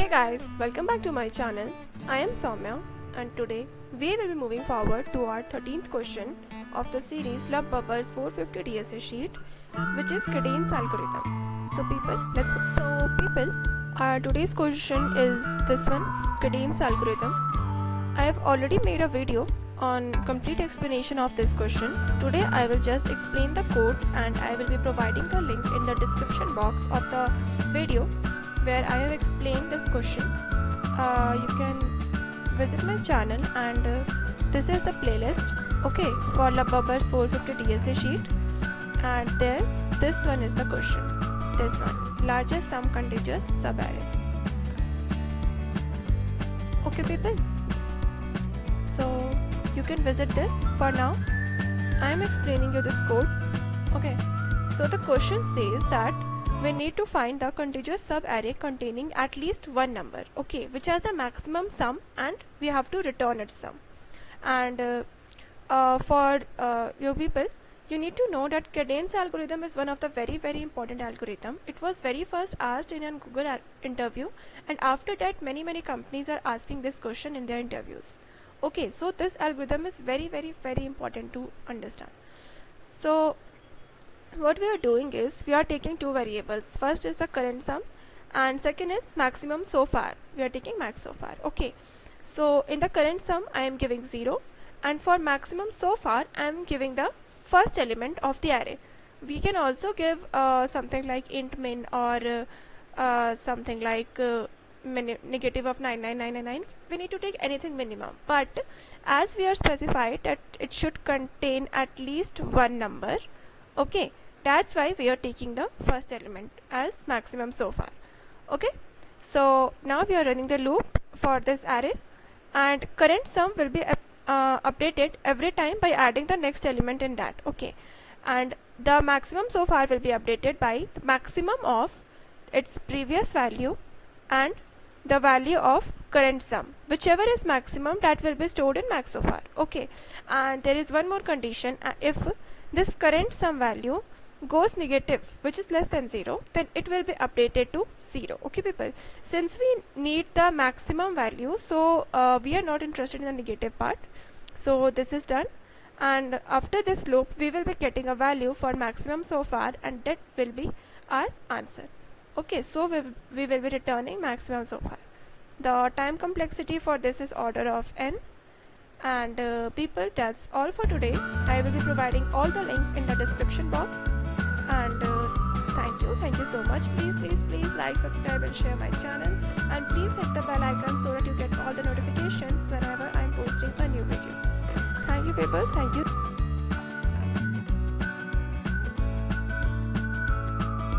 Hey guys, welcome back to my channel. I am Saummya and today we will be moving forward to our 13th question of the series Babbar's 450 DSA sheet, which is Kadane's algorithm. So people, our today's question is this one, Kadane's algorithm. I have already made a video on complete explanation of this question. Today I will just explain the code and I will be providing the link in the description box of the video where I have explained this question. You can visit my channel and this is the playlist, okay, for Babbar's 450 DSA sheet, and there this one is the question, this one, largest sum contiguous subarray. Okay people, so you can visit this. For now I am explaining you this code. Okay, so the question says that we need to find the contiguous subarray containing at least one number, okay, which has the maximum sum, and we have to return its sum. And for you people, you need to know that Kadane's algorithm is one of the very important algorithm. It was very first asked in a Google interview, and after that many companies are asking this question in their interviews. Okay, so this algorithm is very important to understand. So what we are doing is we are taking two variables. First is the current sum and second is maximum so far. We are taking max so far. Okay, so in the current sum I am giving 0, and for maximum so far I am giving the first element of the array. We can also give something like int min or something like negative of 99999. We need to take anything minimum, but as we are specified that it should contain at least one number, okay, that's why we are taking the first element as maximum so far. Okay, so now we are running the loop for this array, and current sum will be updated every time by adding the next element in that. Okay, and the maximum so far will be updated by the maximum of its previous value and the value of current sum, whichever is maximum, that will be stored in max so far. Okay, and there is one more condition. If this current sum value goes negative, which is less than 0, then it will be updated to 0. Okay people, since we need the maximum value, so we are not interested in the negative part. So this is done, and after this loop we will be getting a value for maximum so far, and that will be our answer. Okay, so we will be returning maximum so far. The time complexity for this is order of n. And people, that's all for today. I will be providing all the links in the description box, and thank you so much. Please like, subscribe and share my channel, and please hit the bell icon so that you get all the notifications whenever I'm posting a new video. Thank you people, thank you.